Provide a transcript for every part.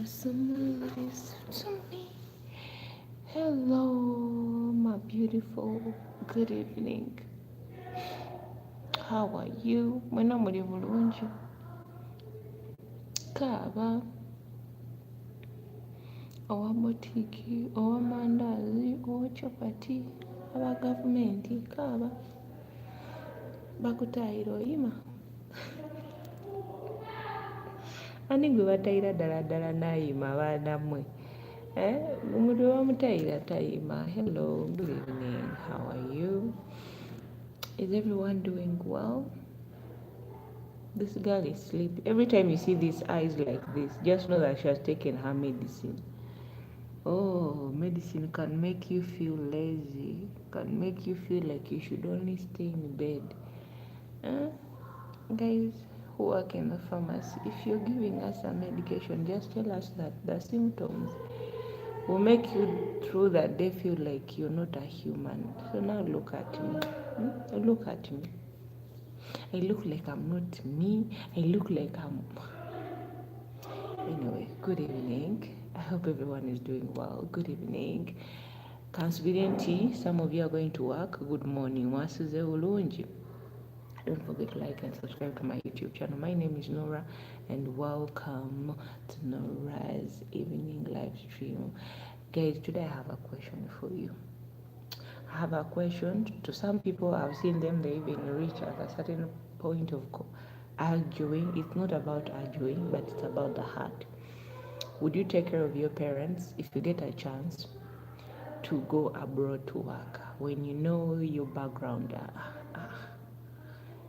Somebody to me. Hello, my beautiful. Good evening. How are you? Mwena muri bulungi. Kaaba. Owa botiki, owa mandazi, owa chapati. Aba gavumenti. Kaaba. Bakutayira oyima. Ani gwe batayira ddala n'ayima abaana mmwe. Omuntu bamutayira tayima. Hello, good evening. How are you? Is everyone doing well? This girl is sleeping. Every time you see these eyes like this, just know that she has taken her medicine. Oh, medicine can make you feel lazy, can make you feel like you should only stay in bed. Guys who work in the pharmacy, if you're giving us a medication, just tell us that the symptoms will make you through that day feel like you're not a human. So now look at me. Look at me. I look like I'm not me. I look like I'm... Anyway, good evening. I hope everyone is doing well. Good evening. Kansubirenti, some of you are going to work. Good morning. Wasuze ulungi. Don't forget to like and subscribe to my YouTube channel. My name is Nora and welcome to Nora's evening live stream. Guys, today I have a question for you. I have a question. To some people, I've seen them, they even reach at a certain point of arguing. It's not about arguing, but it's about the heart. Would you take care of your parents if you get a chance to go abroad to work when you know your background?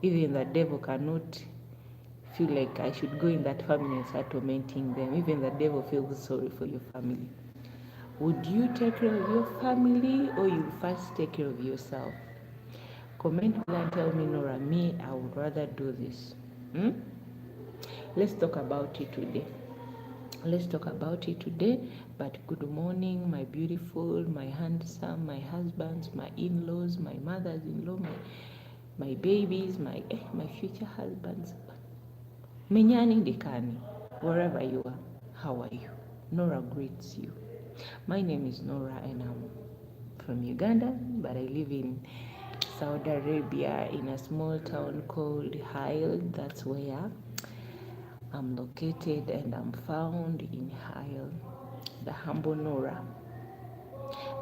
Even the devil cannot feel like I should go in that family and start tormenting them. Even the devil feels sorry for your family. Would you take care of your family or you first take care of yourself? Comment below and tell me, Nora, me, I would rather do this. Let's talk about it today. Let's talk about it today. But good morning, my beautiful, my handsome, my husbands, my in-laws, my mothers-in-law, my babies, my future husbands. Menyani dekani, wherever you are, how are you? Nora greets you. My name is Nora and I'm from Uganda, but I live in Saudi Arabia in a small town called Hail. That's where I'm located and I'm found in Hail, the humble Nora.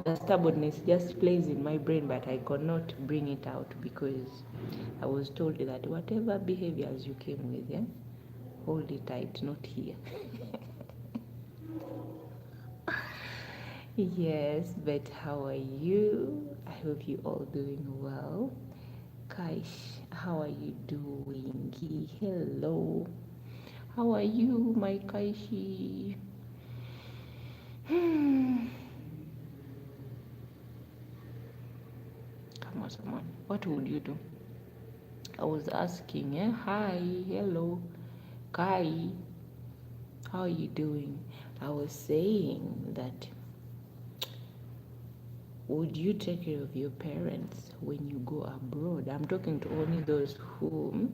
The stubbornness just plays in my brain, but I cannot bring it out because I was told that whatever behaviors you came with, hold it tight, not here. Yes, but how are you? I hope you all doing well. Kaish, how are you doing? Hello. How are you, my Kaishi? Come on. What would you do? I was asking, hi, hello. Kai, how are you doing? I was saying that would you take care of your parents when you go abroad? I'm talking to only those who,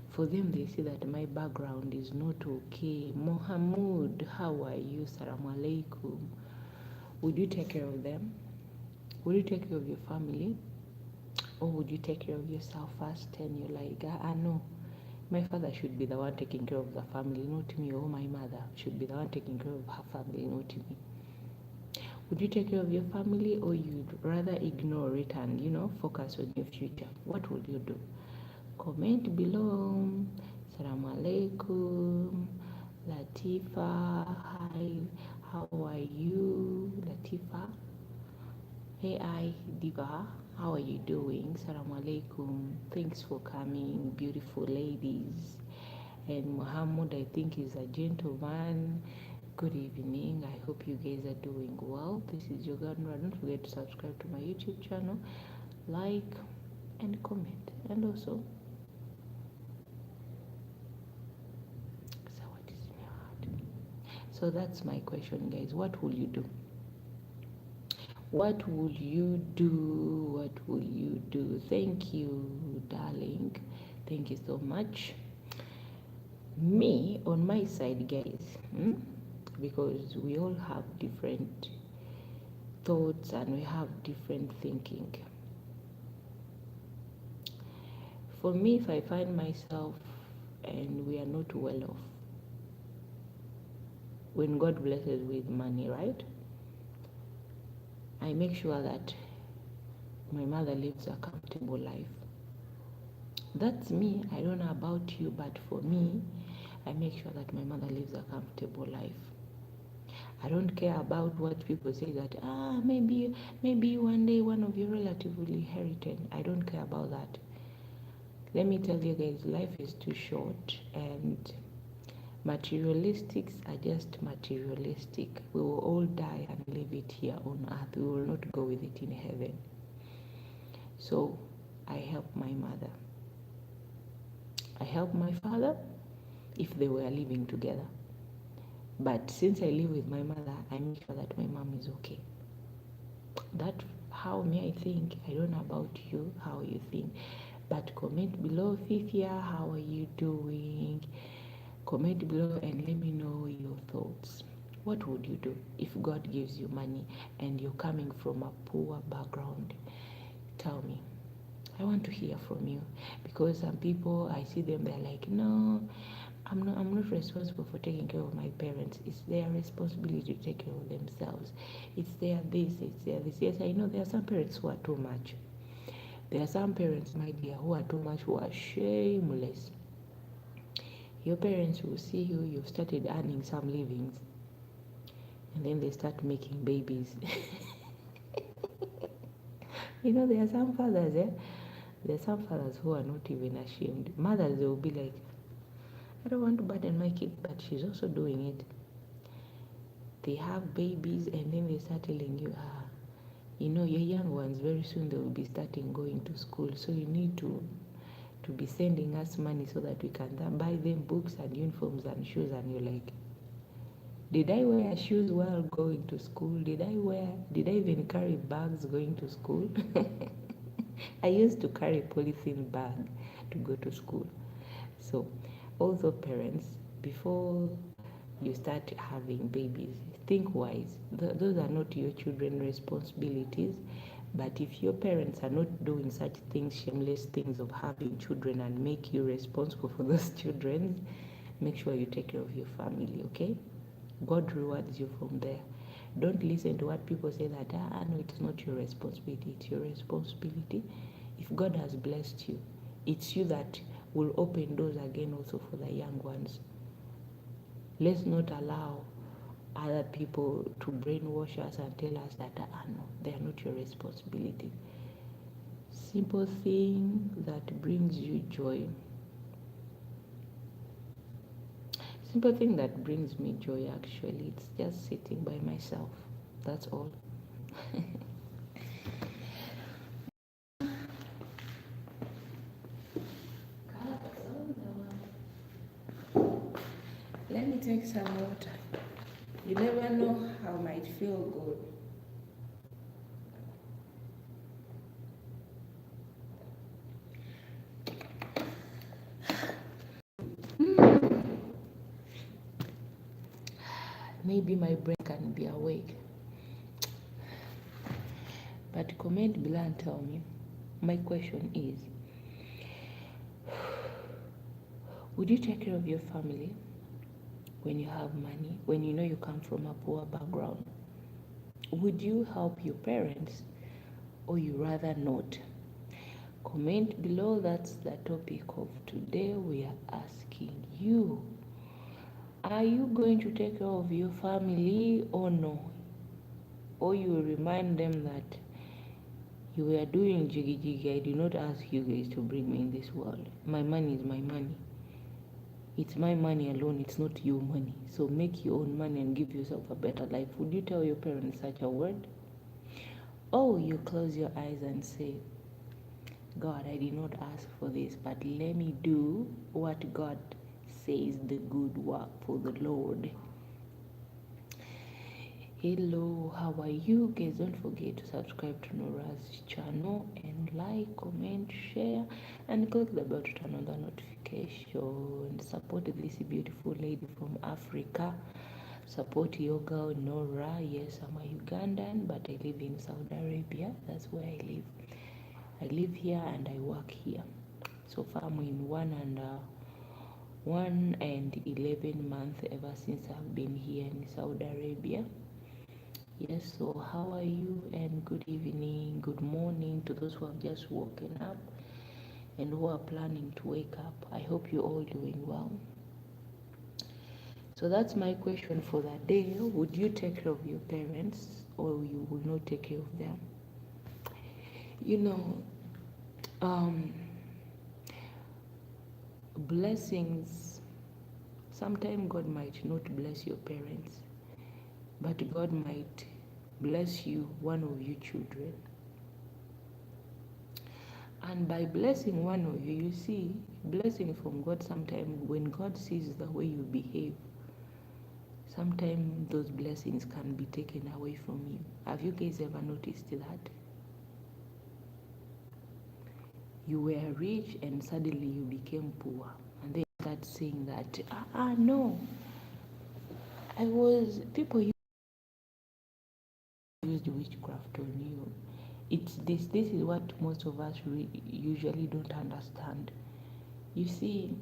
for them, they see that my background is not okay. Mohammed, how are you? Salaam alaikum. Would you take care of them? Would you take care of your family? Or would you take care of yourself first and you're like, no, my father should be the one taking care of the family, not me, or my mother should be the one taking care of her family, not me. Would you take care of your family or you'd rather ignore it and, focus on your future? What would you do? Comment below. Assalamu alaikum. Latifa, hi. How are you? Latifa. AI Diva, how are you doing? Assalamu alaikum. Thanks for coming, beautiful ladies. And Muhammad, I think, is a gentleman. Good evening. I hope you guys are doing well. This is your girl Norah. Don't forget to subscribe to my YouTube channel, like, and comment. And also, so what is in your heart? So that's my question, guys. What will you do? What will you do? What will you do? Thank you, darling. Thank you so much. Me, on my side, guys, because we all have different thoughts and we have different thinking. For me, if I find myself and we are not well off, when God blesses with money, right? I make sure that my mother lives a comfortable life. That's me. I don't know about you, but for me, I make sure that my mother lives a comfortable life. I don't care about what people say that, maybe one day one of your relatives will inherit it. I don't care about that. Let me tell you guys, life is too short and materialistics are just materialistic. We will all die and leave it here on earth. We will not go with it in heaven. So I help my mother. I help my father if they were living together. But since I live with my mother, I make sure that my mom is okay. That's how me I think. I don't know about you, how you think. But comment below, Fifia, how are you doing? Comment below and let me know your thoughts. What would you do if God gives you money and you're coming from a poor background? Tell me. I want to hear from you, because some people, I see them, they're like, no, I'm not responsible for taking care of my parents. It's their responsibility to take care of themselves. It's their this, it's their this. Yes, I know there are some parents who are too much. There are some parents, my dear, who are too much, who are shameless. Your parents will see you, you've started earning some livings, and then they start making babies. There are some fathers, there are some fathers who are not even ashamed. Mothers, they will be like, I don't want to burden my kid, but she's also doing it. They have babies and then they start telling you, your young ones, very soon they will be starting going to school. So you need to be sending us money so that we can buy them books and uniforms and shoes. And you're like, did I wear shoes while going to school? Did I even carry bags going to school? I used to carry a polythene bag to go to school. So also parents, before you start having babies, think wise. Those are not your children's responsibilities. But if your parents are not doing such things, shameless things of having children and make you responsible for those children, make sure you take care of your family, okay? God rewards you from there. Don't listen to what people say that, no, it's not your responsibility. It's your responsibility. If God has blessed you, it's you that will open doors again also for the young ones. Let's not allow other people to brainwash us and tell us that, no, they are not your responsibility. Simple thing that brings you joy. Simple thing that brings me joy, actually, it's just sitting by myself. That's all. Let me take some water. You never know how I might feel good. Maybe my brain can be awake. But comment below and tell me. My question is, would you take care of your family when you have money, when you know you come from a poor background? Would you help your parents, or you rather not? Comment below. That's the topic of today. We are asking you, are you going to take care of your family or no? Or you will remind them that you were doing jiggy jiggy. I did not ask you guys to bring me in this world. My money is my money. It's my money alone. It's not your money. So make your own money and give yourself a better life. Would you tell your parents such a word? Oh, you close your eyes and say, God, I did not ask for this, but let me do what God says, the good work for the Lord. Hello, how are you guys? Don't forget to subscribe to Norah's channel and like, comment, share, and click the bell to turn on the notification. Support this beautiful lady from Africa. Support your girl Norah. Yes, I'm a Ugandan, but I live in Saudi Arabia. That's where I live. I live here and I work here. So far I'm in 1 and 11 months ever since I've been here in Saudi Arabia. Yes, so how are you? And good evening, good morning to those who have just woken up and who are planning to wake up. I hope you're all doing well. So that's my question for that day. Would you take care of your parents, or you will not take care of them? You know, blessings, sometimes God might not bless your parents, but God might bless you, one of your children. And by blessing one of you, you see, blessing from God, sometimes when God sees the way you behave, sometimes those blessings can be taken away from you. Have you guys ever noticed that? You were rich and suddenly you became poor, and then you start saying that, no, people used witchcraft on you. It's this is what most of us usually don't understand. You see,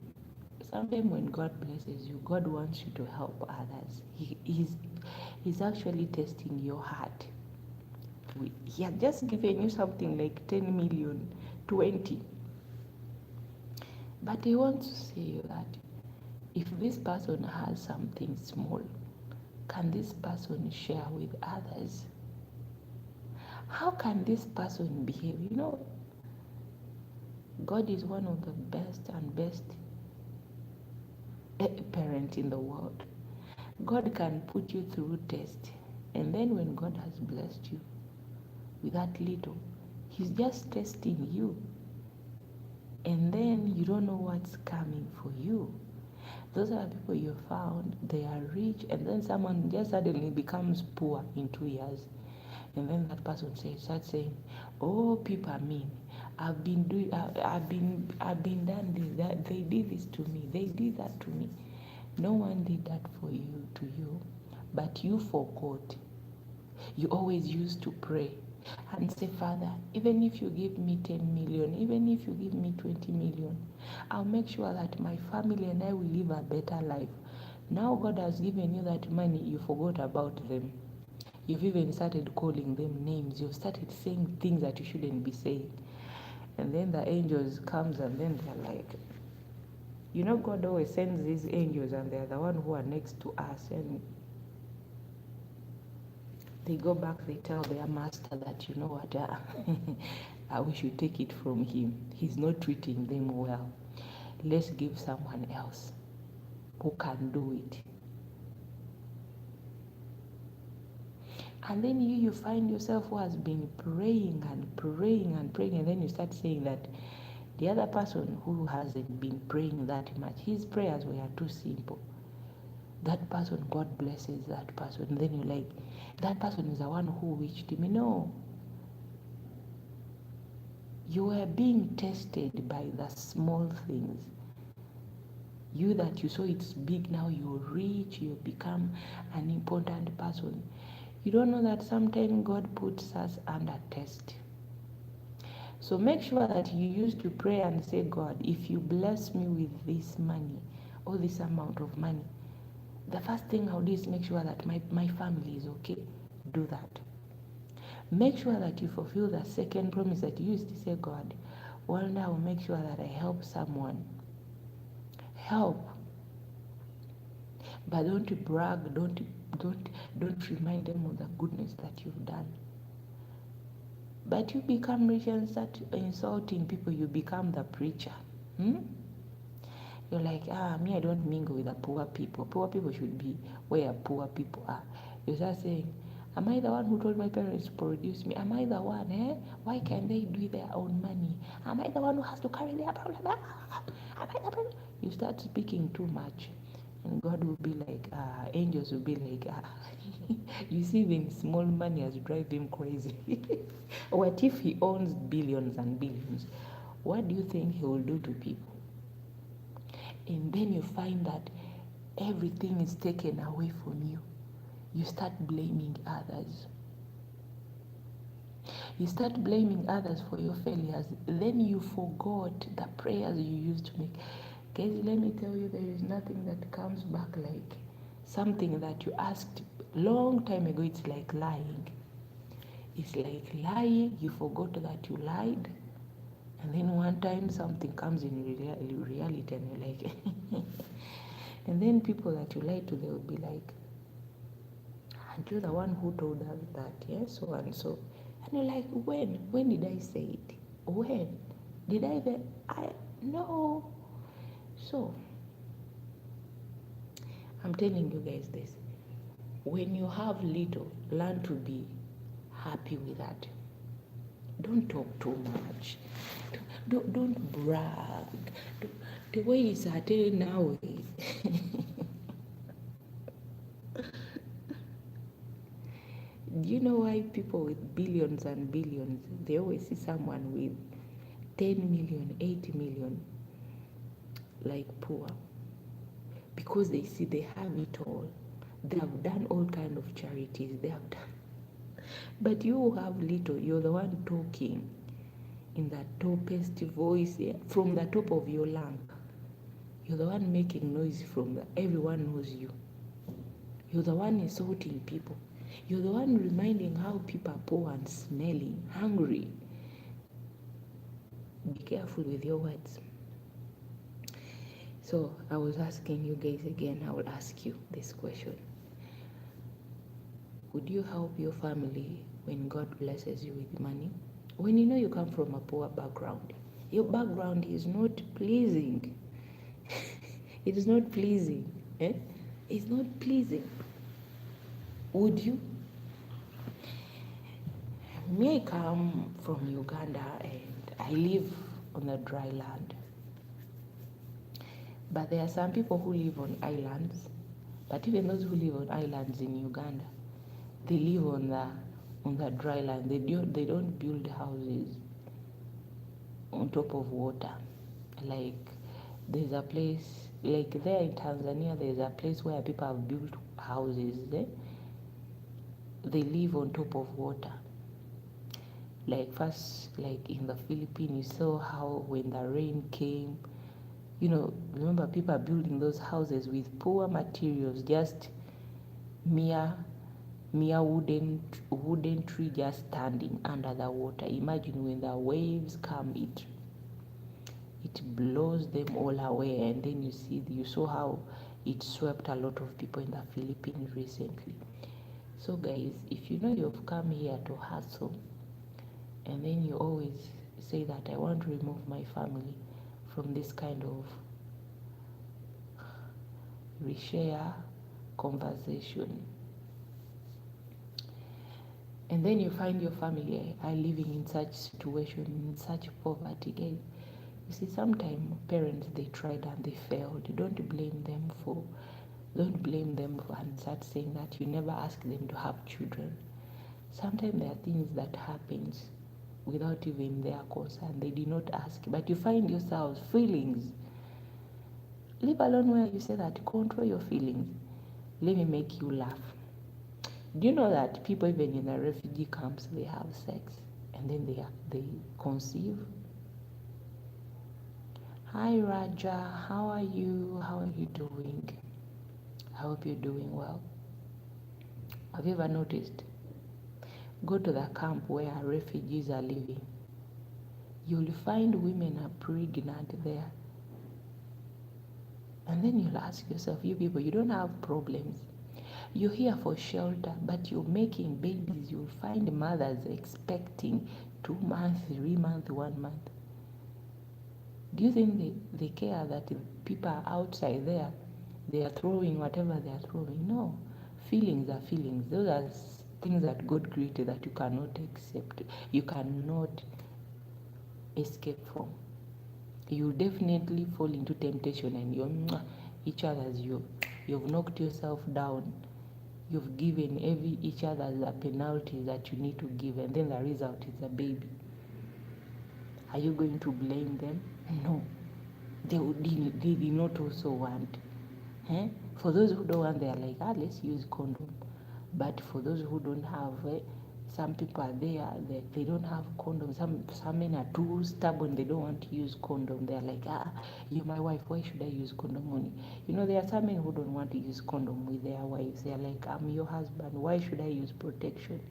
sometimes when God blesses you, God wants you to help others. He's actually testing your heart. He has just given you something like 10 million, 20. But he wants to say that if this person has something small, can this person share with others? How can this person behave? You know, God is one of the best parent in the world. God can put you through test, and then when God has blessed you with that little, he's just testing you, and then you don't know what's coming for you. Those are the people you found, they are rich, and then someone just suddenly becomes poor in 2 years. And then that person starts saying, oh, people are mean. I've been done this, that they did this to me, they did that to me. No one did that for you, to you, but you forgot. You always used to pray and say, Father, even if you give me 10 million, even if you give me 20 million, I'll make sure that my family and I will live a better life. Now God has given you that money, you forgot about them. You've even started calling them names. You've started saying things that you shouldn't be saying. And then the angels comes and then they're like, you know, God always sends these angels and they're the one who are next to us. And they go back, they tell their master that, you know what, we should take it from him. He's not treating them well. Let's give someone else who can do it. And then you find yourself who has been praying and praying and praying, and then you start saying that the other person who hasn't been praying that much, his prayers were too simple. that person, God blesses that person. And then you're like, that person is the one who reached me. No. You are being tested by the small things. You that you saw it's big, now you're rich, you become an important person. You don't know that sometimes God puts us under test. So make sure that you used to pray and say, God, if you bless me with this money or this amount of money, the first thing I'll do is make sure that my family is okay. Do that. Make sure that you fulfill the second promise that you used to say, God, one day I will make sure that I help someone. Help. But don't brag, don't remind them of the goodness that you've done. But you become rich and start insulting people, you become the preacher. You're like, me, I don't mingle with the poor people. Poor people should be where poor people are. You start saying, am I the one who told my parents to produce me? Am I the one, Why can't they do their own money? Am I the one who has to carry their problem? Am I the one? You start speaking too much. And God will be like, angels will be like, you see them small money has drive him crazy. What if he owns billions and billions? What do you think he will do to people? And then you find that everything is taken away from you. You start blaming others. You start blaming others for your failures. Then you forgot the prayers you used to make. Guys, let me tell you, there is nothing that comes back like something that you asked long time ago. It's like lying. It's like lying. You forgot that you lied. And then one time something comes in reality and you're like, and then people that you lied to, they will be like, aren't you the one who told us that? Yes, so and so. And you're like, when did I say it? When? Did I even? No. So, I'm telling you guys this. When you have little, learn to be happy with that. Don't talk too much. Don't brag. The way it's at now. Do you know why people with billions and billions, they always see someone with 10 million, 80 million, like poor? Because they see they have it all. They have done all kind of charities. They have done. But you who have little, you're the one talking in the topest voice from the top of your lung. You're the one making noise everyone knows you. You're the one insulting people. You're the one reminding how people are poor and smelling, hungry. Be careful with your words. So I was asking you guys again, I will ask you this question. Would you help your family when God blesses you with money? When you know you come from a poor background, your background is not pleasing. It is not pleasing. It's not pleasing. Would you? Me, I come from Uganda and I live on the dry land. But there are some people who live on islands. But even those who live on islands in Uganda, they live on the dry land. They don't build houses on top of water. Like there's a place, like there in Tanzania, there's a place where people have built houses. They live on top of water. Like first, like in the Philippines, you saw how when the rain came, remember people are building those houses with poor materials, just mere wooden tree just standing under the water. Imagine when the waves come, it blows them all away, and then you saw how it swept a lot of people in the Philippines recently. So guys, if you know you've come here to hustle, and then you always say that I want to remove my family from this kind of reshare conversation, and then you find your family are living in such situation, in such poverty, guys. You see, sometimes parents, they tried and they failed. You don't blame them for Don't blame them and start saying that you never ask them to have children. Sometimes there are things that happens without even their consent. They did not ask, but you find yourselves feelings. Leave alone where you say that control your feelings. Let me make you laugh. Do you know that people even in the refugee camps, they have sex and then they conceive? Hi Raja, how are you? How are you doing? I hope you're doing well. Have you ever noticed? Go to the camp where refugees are living. You'll find women are pregnant there. And then you'll ask yourself, you people, you don't have problems. You're here for shelter, but you're making babies. You'll find mothers expecting 2 months, 3 months, 1 month. Do you think they care that people are outside there? They are throwing whatever they are throwing? No. Feelings are feelings. Those are things that God created that you cannot accept. You cannot escape from. You definitely fall into temptation and you're each other's you've knocked yourself down. You've given each other the penalty that you need to give, and then the result is a baby. Are you going to blame them? No. They did not also want. For those who don't want, they are like, let's use condom. But for those who don't have, some people are there, they don't have condom. Some men are too stubborn, they don't want to use condom. They're like, you're my wife, why should I use condom on you? There are some men who don't want to use condom with their wives. They're like, I'm your husband, why should I use protection?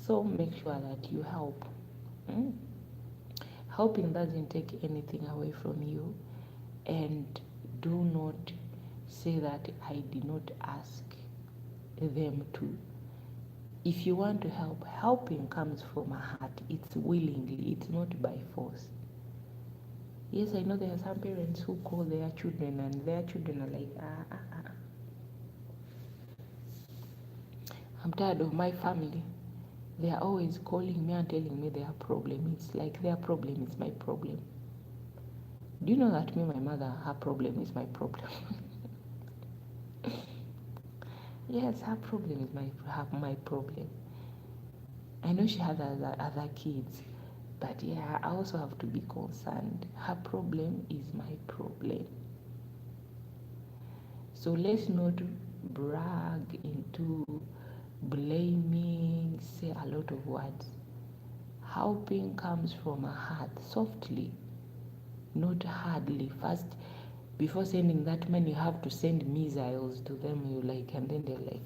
So make sure that you help. Helping doesn't take anything away from you, and do not say that I did not ask them to. If you want to help, helping comes from a heart. It's willingly, it's not by force. Yes, I know there are some parents who call their children and their children are like, I'm tired of my family. They are always calling me and telling me their problem. It's like their problem is my problem. Do you know that me, my mother, her problem is my problem? Yes, her problem is my problem. I know she has other kids, but yeah, I also have to be concerned. Her problem is my problem. So let's not brag into blaming, say a lot of words. Helping comes from a heart, softly, not hardly. First, before sending that money, you have to send missiles to them. And then they're like,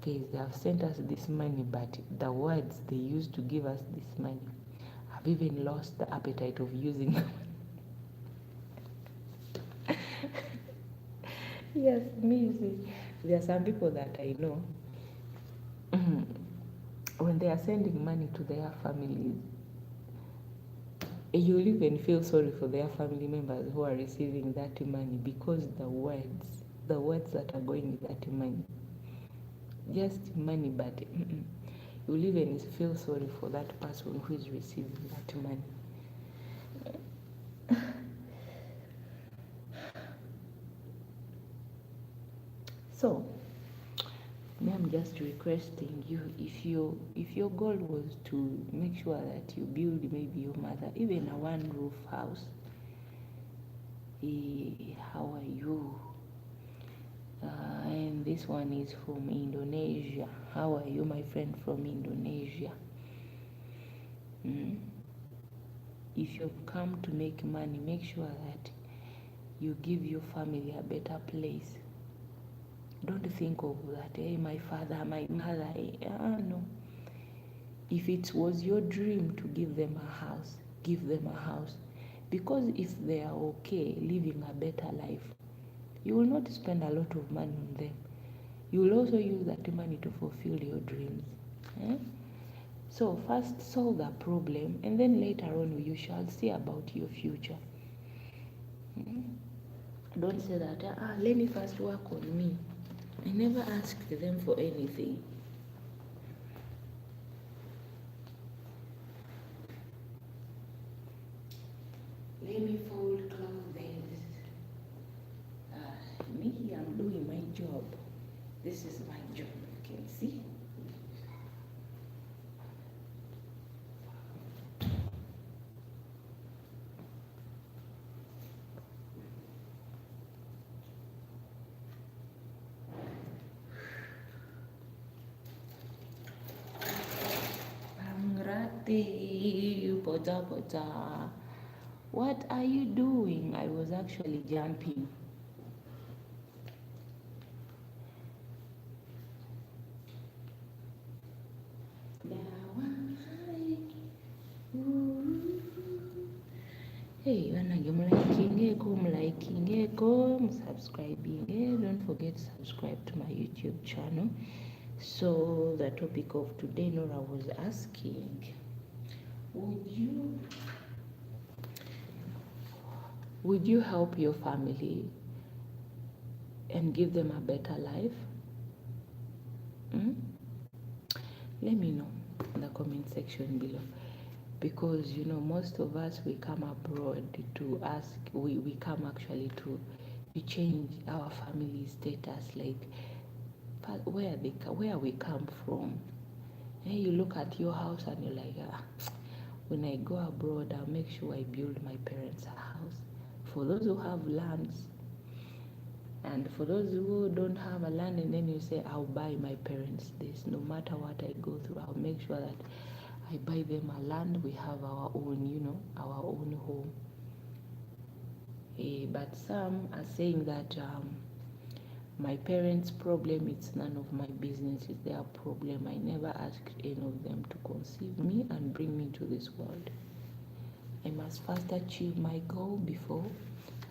okay, they have sent us this money, but the words they used to give us this money, I've even lost the appetite of using them. Yes, me, see, there are some people that I know, when they are sending money to their families, you'll even feel sorry for their family members who are receiving that money, because the words that are going with that money, just money, but you'll even feel sorry for that person who is receiving that money. So, me, I'm just requesting you, if your goal was to make sure that you build maybe your mother even a one roof house, how are you? And this one is from Indonesia. How are you, my friend from Indonesia? If you've come to make money, make sure that you give your family a better place. Don't think of that, hey, my father, my mother, no. If it was your dream to give them a house, give them a house. Because if they are okay living a better life, you will not spend a lot of money on them. You will also use that money to fulfill your dreams. So first solve the problem, and then later on you shall see about your future. Don't say that, let me first work on me. I never asked them for anything. Let me fold clothes. job. This is my job, you can see. What are you doing? I was actually jumping. Hey, subscribing. Don't forget to subscribe to my YouTube channel. So the topic of today, Nora was asking, would you help your family and give them a better life? Let me know in the comment section below, because most of us, we come abroad to ask, we come actually to change our family status, like where we come from. And you look at your house and you're like, when I go abroad, I'll make sure I build my parents a house. For those who have lands, and for those who don't have a land, and then you say, I'll buy my parents this. No matter what I go through, I'll make sure that I buy them a land. We have our own, our own home. But some are saying that my parents' problem, it's none of my business, it's their problem. I never asked any of them to conceive me and bring me to this world. I must first achieve my goal before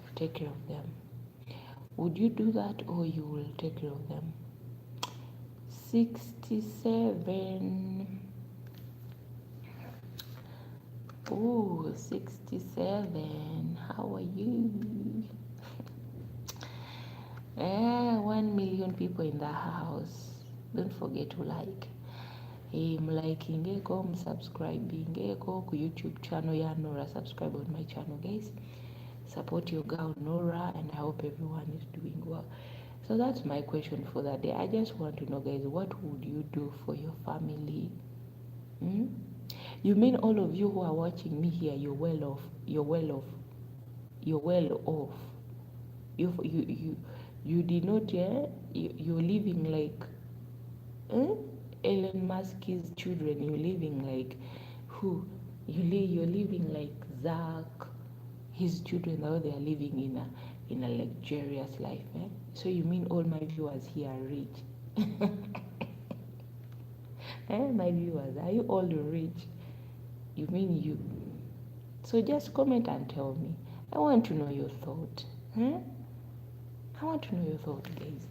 I take care of them. Would you do that, or you will take care of them? 67. Oh, 67. How are you? 1 million people in the house. Don't forget to like. Liking, subscribing, go to YouTube channel, Nora. Subscribe on my channel, guys. Support your girl Nora, and I hope everyone is doing well. So that's my question for that day. I just want to know, guys, what would you do for your family? You mean all of you who are watching me here, you're well off. You did not, you're living like Elon Musk's children. You're living like who? You're living like Zach. His children, though, they are living in a luxurious life. So you mean all my viewers here are rich? My viewers, are you all rich? You mean you? So just comment and tell me. I want to know your thought. I want to know your thought, guys.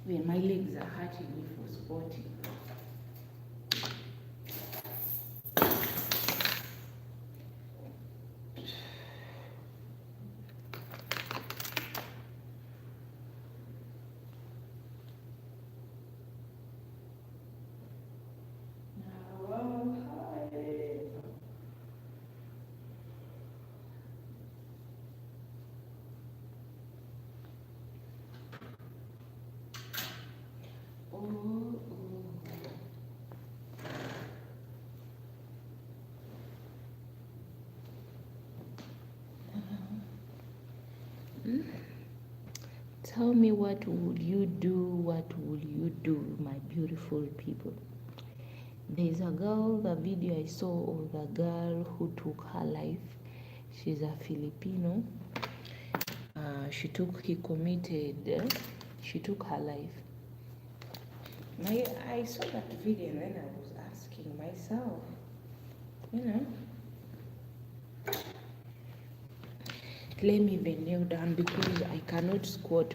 When my legs are hurting me for sporting. Tell me, what would you do? What would you do, my beautiful people? There's a girl, the video I saw of the girl who took her life. She's a Filipino. She took her life. I saw that video and then I was asking myself, let me even kneel down, because I cannot squat.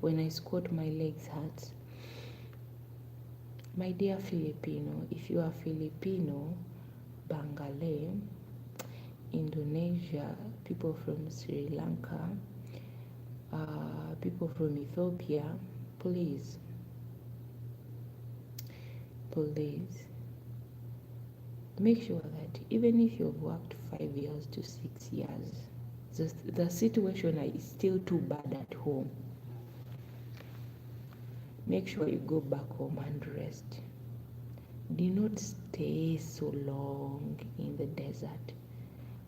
When I squat, my legs hurt. My dear Filipino, if you are Filipino, Bengali, Indonesia, people from Sri Lanka, People from Ethiopia, please, please make sure that even if you've worked 5 years to 6 years, the situation is still too bad at home. Make sure you go back home and rest. Do not stay so long in the desert,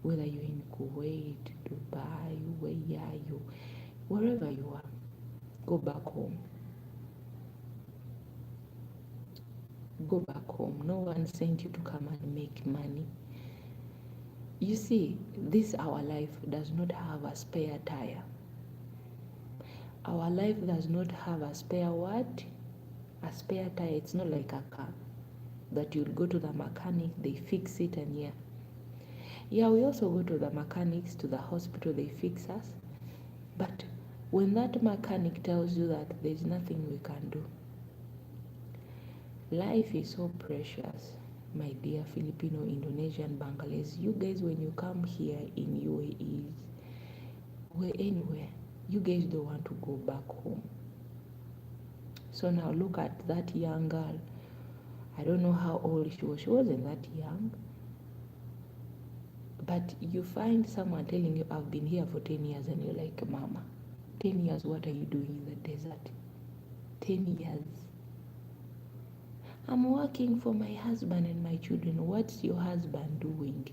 whether you're in Kuwait, Dubai, wherever you are. Go back home. Go back home. No one sent you to come and make money. You see, this our life does not have a spare tire. Our life does not have a spare what? A spare tire. It's not like a car that you'll go to the mechanic, they fix it, and yeah, we also go to the mechanics, to the hospital, they fix us. But when that mechanic tells you that there's nothing we can do, life is so precious, my dear Filipino, Indonesian, Bangladesh. You guys, when you come here in UAE, where anywhere, you guys don't want to go back home. So now look at that young girl. I don't know how old she was. She wasn't that young. But you find someone telling you, I've been here for 10 years, and you're like, Mama, 10 years, what are you doing in the desert? 10 years. I'm working for my husband and my children. What's your husband doing?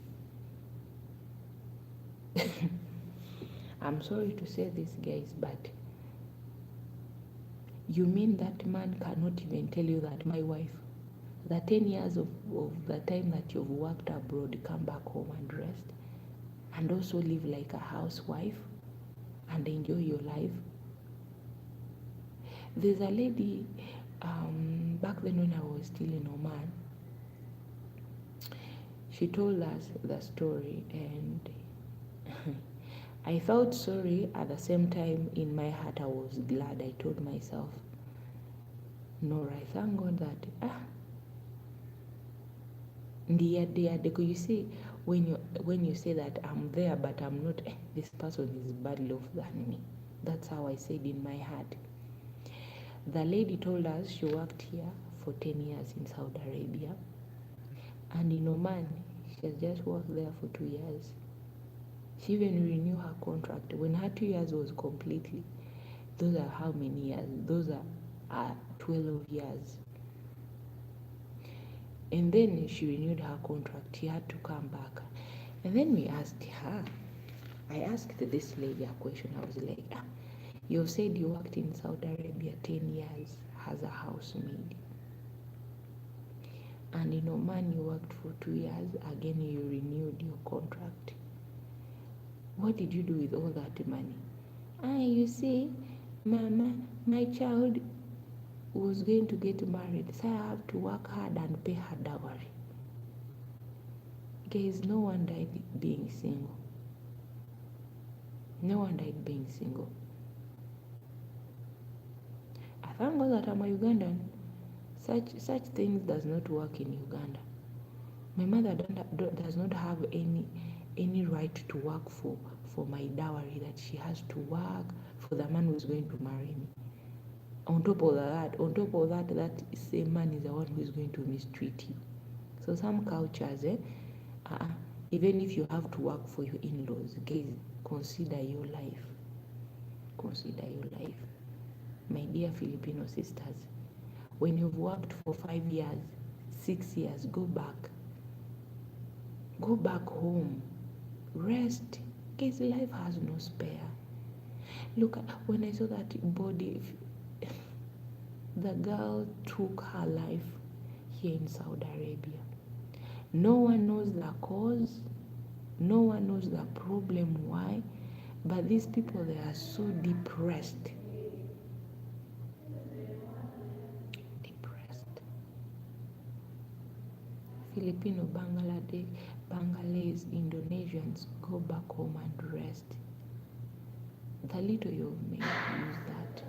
I'm sorry to say this, guys, but you mean that man cannot even tell you that my wife, the 10 years of the time that you've worked abroad, come back home and rest, and also live like a housewife and enjoy your life? There's a lady, back then when I was still in Oman, she told us the story, and I felt sorry. At the same time, in my heart, I was glad. I told myself, Nora, I thank God that, because you see, when you say that I'm there but I'm not, this person is badly off than me. That's how I said in my heart. The lady told us she worked here for 10 years in Saudi Arabia, and in Oman, she has just worked there for 2 years. She even renewed her contract. When her 2 years was completely, those are how many years? Those are 12 years. And then she renewed her contract. She had to come back. And then we asked her, I asked this lady a question. I was like, you said you worked in Saudi Arabia 10 years as a housemaid. And in Oman you worked for 2 years. Again, you renewed your contract. What did you do with all that money? You see, Mama, my child was going to get married, so I have to work hard and pay her dowry. Guys, no one died being single. No one died being single. I thank God that I'm a Ugandan. Such things does not work in Uganda. My mother does not have any right to work for my dowry, that she has to work for the man who is going to marry me. On top of that, that same man is the one who is going to mistreat you. So some cultures, even if you have to work for your in-laws, guys, consider your life. Consider your life. My dear Filipino sisters, when you've worked for 5 years, 6 years, go back. Go back home. Rest. Guys, life has no spare. Look, when I saw that body, the girl took her life here in Saudi Arabia. No one knows the cause. No one knows the problem why. But these people, they are so depressed. Filipino, Bangladesh, Indonesians, go back home and rest. The little you've made, use that.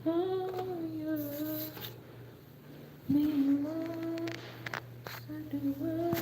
Oh, yeah. Me love, I do well.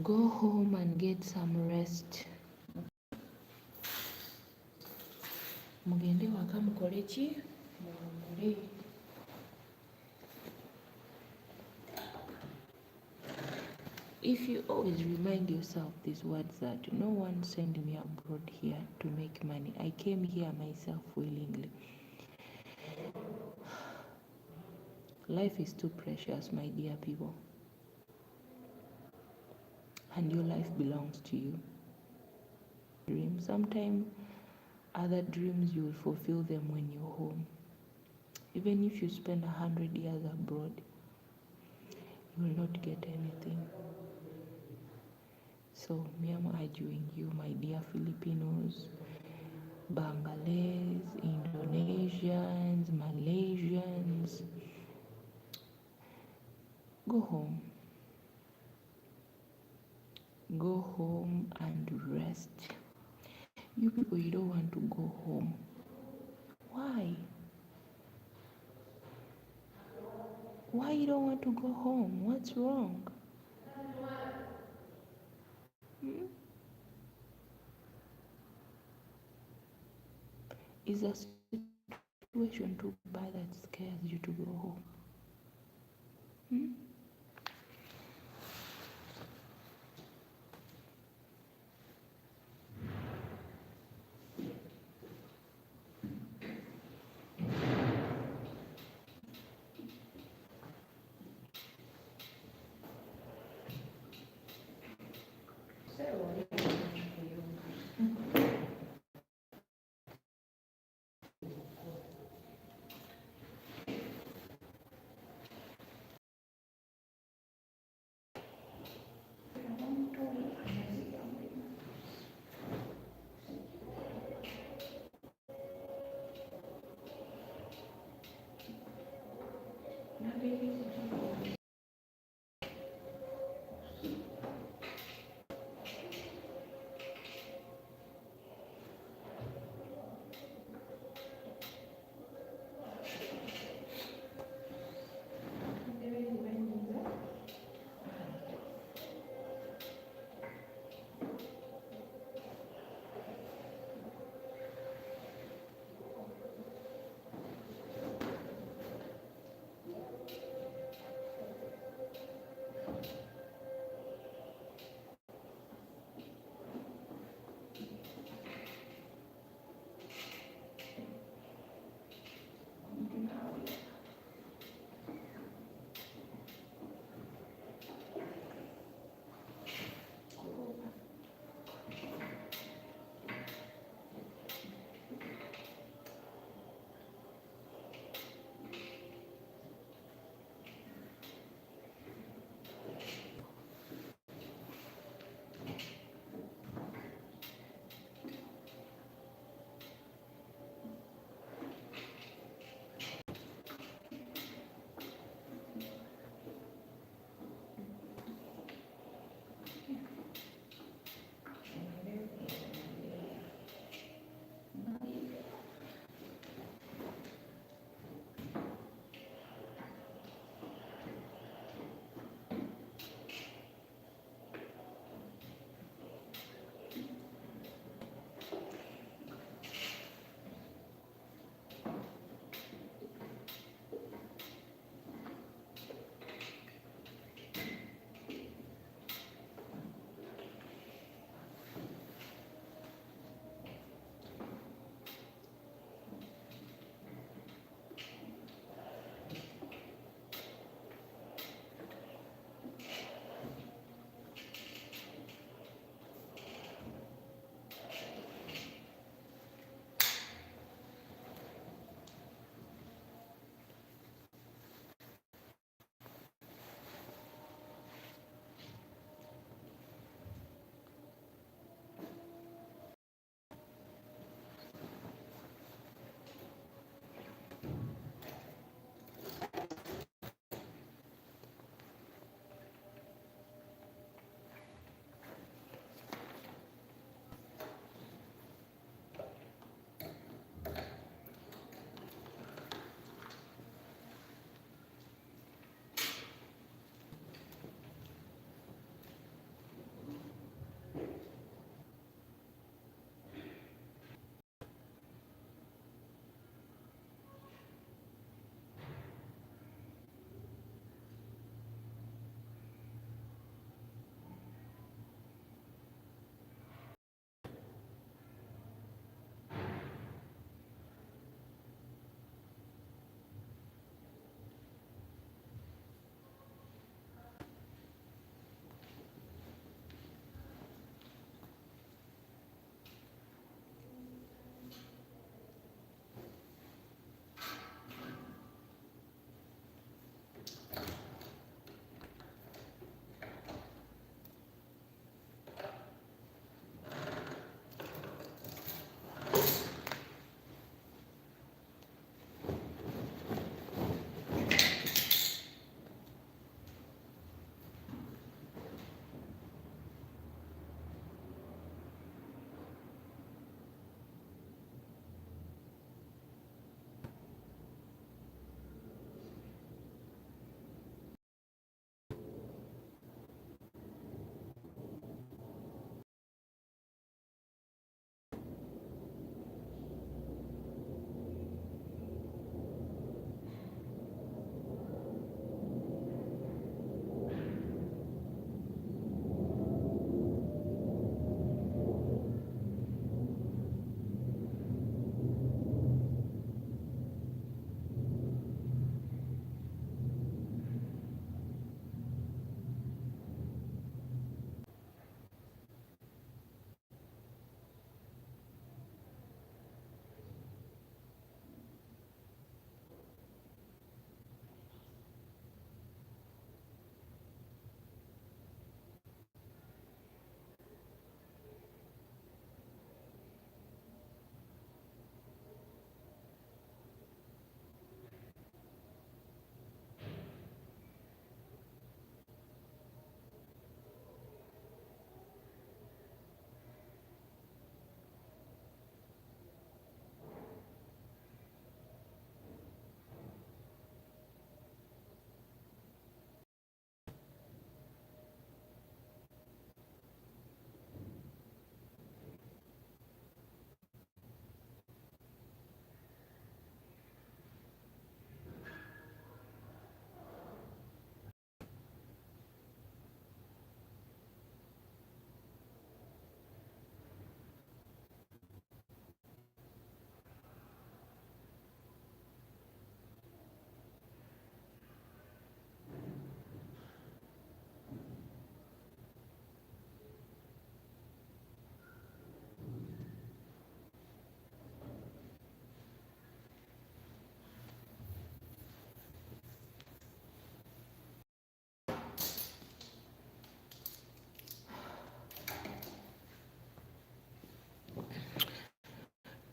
Go home and get some rest. Mugende waka mukole ki? Muwummule. If you always remind yourself these words that no one sent me abroad here to make money. I came here myself willingly. Life is too precious, my dear people. And your life belongs to you. Dream. Sometimes other dreams you will fulfill them when you're home. Even if you spend 100 years abroad, you will not get anything. So me, I'm urging you, my dear Filipinos, Bangladesh, Indonesians, Malaysians, go home. Go home and rest. You people, you don't want to go home. Why? Why you don't want to go home? What's wrong? Hmm? Is a situation too bad that scares you to go home? Hmm?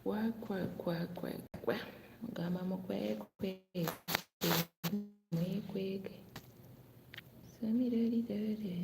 kwa mugamba mukwekwe mwekweke samiradidadede